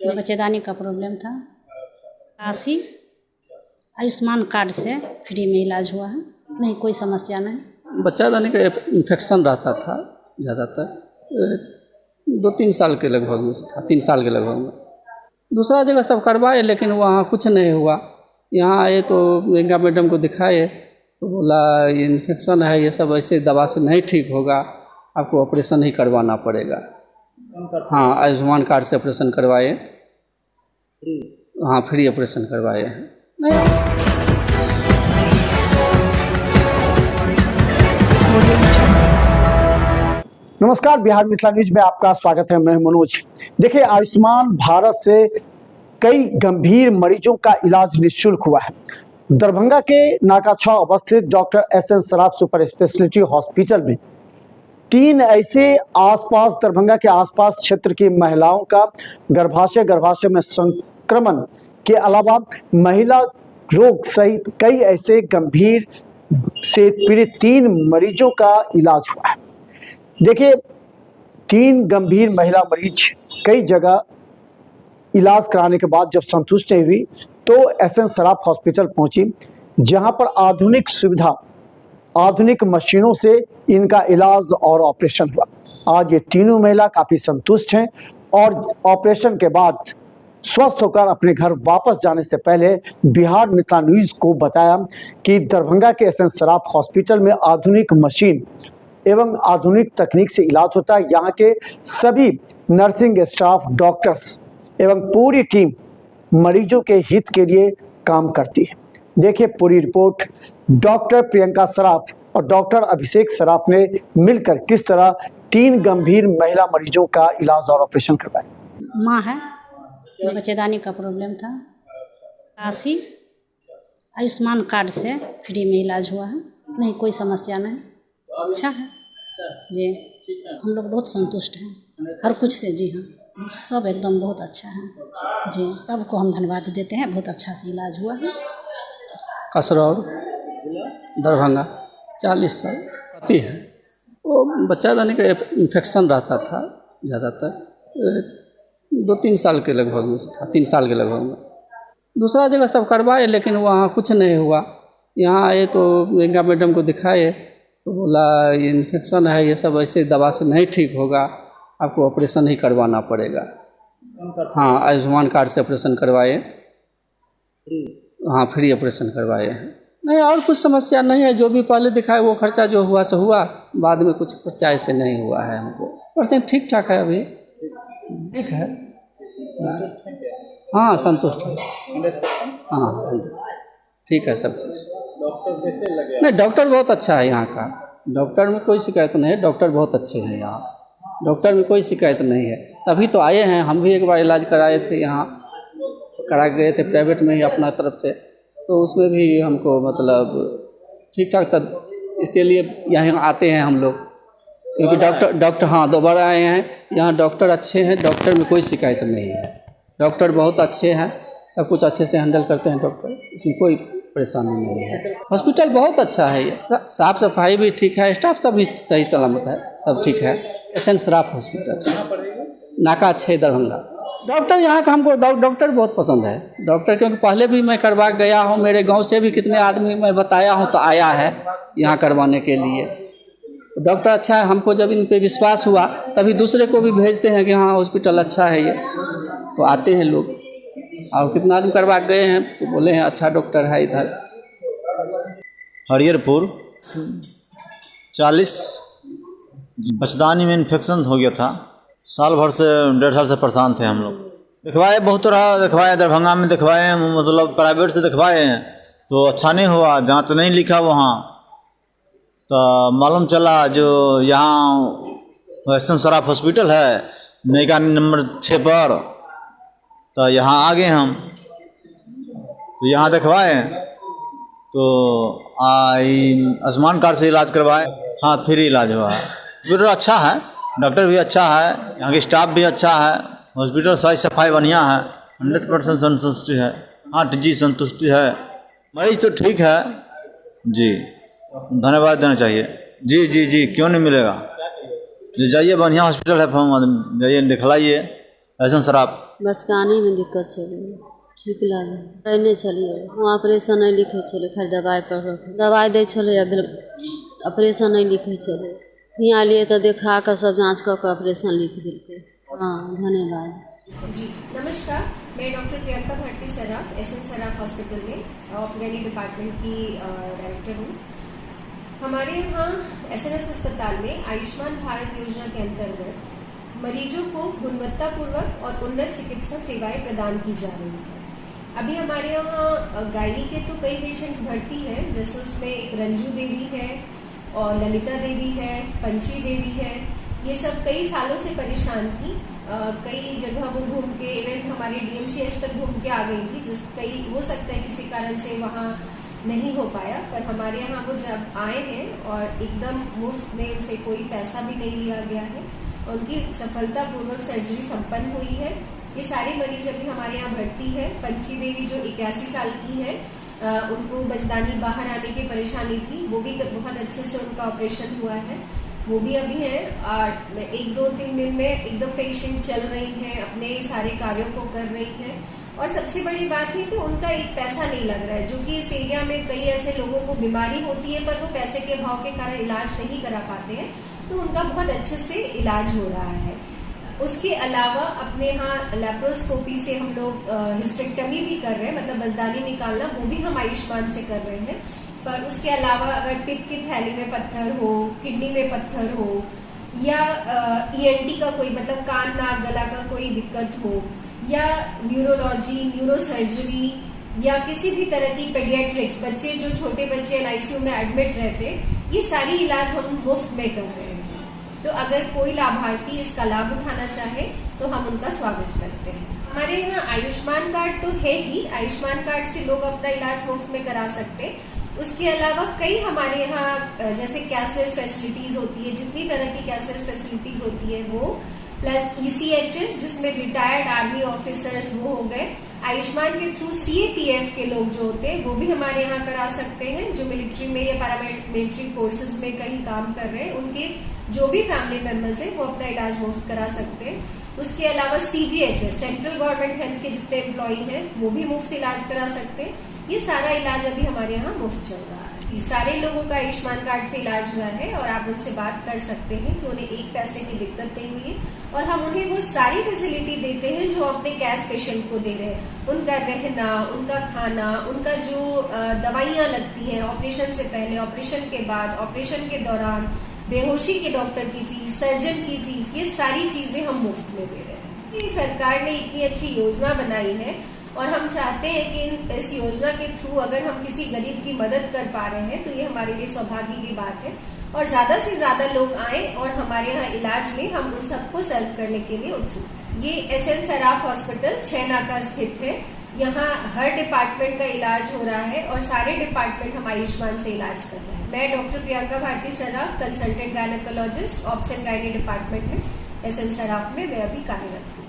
बच्चेदानी का प्रॉब्लम था। 80 आयुष्मान कार्ड से फ्री में इलाज हुआ है, नहीं कोई समस्या नहीं। बच्चेदानी का इन्फेक्शन रहता था ज़्यादातर, 2-3 साल के लगभग में था, 3 साल के लगभग में। दूसरा जगह सब करवाए लेकिन वहाँ कुछ नहीं हुआ। यहाँ आए तो प्रियंका मैडम को दिखाए तो बोला ये इन्फेक्शन है, ये सब ऐसे दवा से नहीं ठीक होगा, आपको ऑपरेशन ही करवाना पड़ेगा। हाँ, आयुष्मान कार्ड से ऑपरेशन करवाए। हाँ, फ्री ऑपरेशन करवाए हैं। नमस्कार, बिहार मिथिला न्यूज में आपका स्वागत है। मैं मनोज। देखिए, आयुष्मान भारत से कई गंभीर मरीजों का इलाज निःशुल्क हुआ है। दरभंगा के नाका 6 अवस्थित doctor SN. Saraf super speciality hospital में 3 ऐसे आसपास दरभंगा के आसपास क्षेत्र की महिलाओं का गर्भाशय में संक्रमण के अलावा महिला रोग सहित कई ऐसे गंभीर से पीड़ित 3 मरीजों का इलाज हुआ है। देखिए, 3 गंभीर महिला मरीज कई जगह इलाज कराने के बाद जब संतुष्ट नहीं हुई तो एस.एन. सराफ हॉस्पिटल पहुंची, जहां पर आधुनिक सुविधा, आधुनिक मशीनों से इनका इलाज और ऑपरेशन हुआ। आज ये तीनों महिला काफ़ी संतुष्ट हैं और ऑपरेशन के बाद स्वस्थ होकर अपने घर वापस जाने से पहले बिहार मिथिला न्यूज़ को बताया कि दरभंगा के एस.एन. सराफ हॉस्पिटल में आधुनिक मशीन एवं आधुनिक तकनीक से इलाज होता है। यहाँ के सभी नर्सिंग स्टाफ, डॉक्टर्स एवं पूरी टीम मरीजों के हित के लिए काम करती है। देखिए पूरी रिपोर्ट डॉक्टर प्रियंका सराफ और डॉक्टर अभिषेक सराफ ने मिलकर किस तरह 3 गंभीर महिला मरीजों का इलाज और ऑपरेशन करवाया। माँ है, बच्चेदानी का प्रॉब्लम था। 80 आयुष्मान कार्ड से फ्री में इलाज हुआ है, नहीं कोई समस्या नहीं, अच्छा है जी। हम लोग बहुत संतुष्ट हैं हर कुछ से। जी हाँ, सब एकदम बहुत अच्छा है जी। सबको हम धन्यवाद देते हैं, बहुत अच्छा से इलाज हुआ है। कसरौर दरभंगा 40 साल पति है। वो बच्चेदानी का इन्फेक्शन रहता था ज़्यादातर, 2-3 साल के लगभग में था, 3 साल के लगभग में। दूसरा जगह सब करवाए लेकिन वहाँ कुछ नहीं हुआ। यहाँ आए तो प्रियंका मैडम को दिखाए तो बोला ये इन्फेक्शन है, ये सब ऐसे दवा से नहीं ठीक होगा, आपको ऑपरेशन ही करवाना पड़ेगा। हाँ, आयुष्मान कार्ड से ऑपरेशन करवाए। हाँ, फ्री ऑपरेशन करवाए हैं। नहीं और कुछ समस्या नहीं है, जो भी पहले दिखाए वो खर्चा जो हुआ सो हुआ, बाद में कुछ खर्चा ऐसे नहीं हुआ है हमको। परसेंट ठीक ठाक है, अभी ठीक है। हाँ, संतुष्ट है। हाँ, ठीक है सब कुछ। नहीं, डॉक्टर बहुत अच्छा है यहाँ का, डॉक्टर में कोई शिकायत नहीं है। डॉक्टर बहुत अच्छे हैं यहाँ, डॉक्टर में कोई शिकायत नहीं है। तभी तो आए हैं। हम भी एक बार इलाज कराए थे, यहाँ करा गए थे प्राइवेट में ही अपना तरफ से, तो उसमें भी हमको मतलब ठीक ठाक था। इसके लिए यहाँ आते हैं हम लोग, क्योंकि डॉक्टर हाँ दोबारा आए हैं यहाँ। डॉक्टर अच्छे हैं, डॉक्टर में कोई शिकायत नहीं है। डॉक्टर बहुत अच्छे हैं, सब कुछ अच्छे से हैंडल करते हैं डॉक्टर, इसमें कोई परेशानी नहीं है। हॉस्पिटल बहुत अच्छा है, साफ़ सफाई भी ठीक है, स्टाफ सब भी सही सलामत है, सब ठीक है। एस.एन. सराफ हॉस्पिटल नाका 6 दरभंगा। डॉक्टर यहाँ का हमको डॉक्टर बहुत पसंद है। डॉक्टर क्योंकि पहले भी मैं करवा गया हूँ, मेरे गांव से भी कितने आदमी मैं बताया हूँ तो आया है यहाँ करवाने के लिए। तो डॉक्टर अच्छा है, हमको जब इन पे विश्वास हुआ तभी दूसरे को भी भेजते हैं कि हाँ हॉस्पिटल अच्छा है ये, तो आते हैं लोग। और कितना आदमी करवा गए हैं तो बोले हैं अच्छा डॉक्टर है इधर। हरिहरपुर 40 बच्चेदानी में इन्फेक्शन हो गया था। साल भर से 1.5 साल से परेशान थे हम लोग। दिखवाए बहुत तरह, दिखवाए दरभंगा में दिखवाए, मतलब प्राइवेट से दिखवाए हैं तो अच्छा नहीं हुआ। जांच नहीं लिखा वहाँ, तो मालूम चला जो यहाँ एस.एन. सराफ हॉस्पिटल है नैका नंबर 6 पर, तो यहाँ आ गए हम। तो यहाँ दिखवाए तो आयुष्मान कार्ड से इलाज करवाए। हाँ, फ्री इलाज हुआ है। हॉस्पिटल अच्छा है, डॉक्टर भी अच्छा है, यहाँ की स्टाफ भी अच्छा है, हॉस्पिटल साफ सफाई बढ़िया है, 100% संतुष्टि है। हाँ जी, संतुष्टि है। मरीज तो ठीक है जी, धन्यवाद देना चाहिए। जी जी जी, क्यों नहीं मिलेगा जी, जाइए बढ़िया हॉस्पिटल है, जाइए दिखलाइए एस.एन. सराफ। बस काने में दिक्कत चले ठीक लगे रहने चलिए वहाँ ऑपरेशन नहीं लिखे चले खाली दवाई पर रखे दवाई दे चले ऑपरेशन नहीं लिखे चले यहाँ लिए तो देखा कर सब जांच कर ऑपरेशन लिख दिलके। हाँ धन्यवाद जी नमस्कार, मैं doctor Priyanka Bharati Saraf SN Saraf hospital में ऑब्स्टेट्रिक डिपार्टमेंट की डायरेक्टर हूँ। हमारे यहाँ एसएनएस अस्पताल में आयुष्मान भारत योजना के अंतर्गत मरीजों को गुणवत्तापूर्वक और उन्नत चिकित्सा सेवाएं प्रदान की जा रही है। अभी हमारे यहाँ गायनी के तो कई पेशेंट्स भर्ती हैं, जैसे उसमें एक रंजू देवी है और ललिता देवी है, पंची देवी है। ये सब कई सालों से परेशान थी, कई जगह वो घूम के इवन हमारे डीएमसीएच तक घूम के आ गई थी, जिस कई हो सकता है किसी कारण से वहाँ नहीं हो पाया, पर हमारे यहाँ वो जब आए हैं और एकदम मुफ्त में उनसे कोई पैसा भी नहीं लिया गया है, उनकी सफलतापूर्वक सर्जरी संपन्न हुई है। ये सारे मरीज अभी हमारे यहाँ भर्ती है। पंची देवी जो 81 साल की है, उनको बजदानी बाहर आने की परेशानी थी, वो भी बहुत अच्छे से उनका ऑपरेशन हुआ है, वो भी अभी है। 1-2-3 दिन में एकदम पेशेंट चल रही हैं, अपने सारे कार्यों को कर रही हैं। और सबसे बड़ी बात है कि उनका एक पैसा नहीं लग रहा है, जो कि इस एरिया में कई ऐसे लोगों को बीमारी होती है पर वो पैसे के अभाव के कारण इलाज नहीं करा पाते हैं, तो उनका बहुत अच्छे से इलाज हो रहा है। उसके अलावा अपने यहाँ लैप्रोस्कोपी से हम लोग हिस्टेक्टमी भी कर रहे हैं, मतलब बजदानी निकालना, वो भी हम आयुष्मान से कर रहे हैं। पर उसके अलावा अगर पित्त की थैली में पत्थर हो, किडनी में पत्थर हो, या ईएनटी का कोई मतलब कान नाक गला का कोई दिक्कत हो, या न्यूरोलॉजी न्यूरोसर्जरी, या किसी भी तरह की पेडियाट्रिक्स, बच्चे जो छोटे बच्चे एनआईसीयू में एडमिट रहते, ये सारी इलाज हम मुफ्त में कर रहे हैं। तो अगर कोई लाभार्थी इसका लाभ उठाना चाहे तो हम उनका स्वागत करते हैं। हमारे यहाँ आयुष्मान कार्ड तो है ही, आयुष्मान कार्ड से लोग अपना इलाज मुफ्त में करा सकते हैं। उसके अलावा कई हमारे यहाँ जैसे कैशलेस फैसिलिटीज होती है, जितनी तरह की कैशलेस फैसिलिटीज होती है वो, प्लस ईसीएचएस जिसमें रिटायर्ड आर्मी ऑफिसर्स वो हो गए, आयुष्मान के थ्रू सीएपीएफ के लोग जो होते हैं वो भी हमारे यहाँ करा सकते हैं, जो मिलिट्री में या पैरामिलिट्री फोर्सेस में कहीं काम कर रहे हैं, उनके जो भी फैमिली मेंबर्स हैं वो अपना इलाज मुफ्त करा सकते हैं। उसके अलावा सीजीएचएस सेंट्रल गवर्नमेंट हेल्थ के जितने एम्प्लॉई हैं वो भी मुफ्त इलाज करा सकते हैं। ये सारा इलाज अभी हमारे यहाँ मुफ्त चल रहा है। सारे लोगों का आयुष्मान कार्ड से इलाज हुआ है और आप उनसे बात कर सकते हैं कि उन्हें एक पैसे की दिक्कत नहीं हुई है, और हम उन्हें वो सारी फैसिलिटी देते हैं जो अपने कैश पेशेंट को दे रहे हैं। उनका रहना, उनका खाना, उनका जो दवाइयाँ लगती हैं ऑपरेशन से पहले, ऑपरेशन के बाद, ऑपरेशन के दौरान, बेहोशी के डॉक्टर की फीस, सर्जन की फीस, ये सारी चीजें हम मुफ्त में दे रहे हैं। ये सरकार ने इतनी अच्छी योजना बनाई है और हम चाहते हैं कि इस योजना के थ्रू अगर हम किसी गरीब की मदद कर पा रहे हैं तो ये हमारे लिए सौभाग्य की बात है, और ज्यादा से ज्यादा लोग आए और हमारे यहाँ इलाज लें, हम उन सबको सर्व करने के लिए उत्सुक हैं। ये एसएन सराफ हॉस्पिटल 6 नाका स्थित है। यहाँ हर डिपार्टमेंट का इलाज हो रहा है और सारे डिपार्टमेंट हम आयुष्मान से इलाज कर रहे हैं। मैं doctor Priyanka Bharati Saraf, consultant gynaecologist, obs and gynae department में एसएन सराफ में मैं अभी कार्यरत हूँ।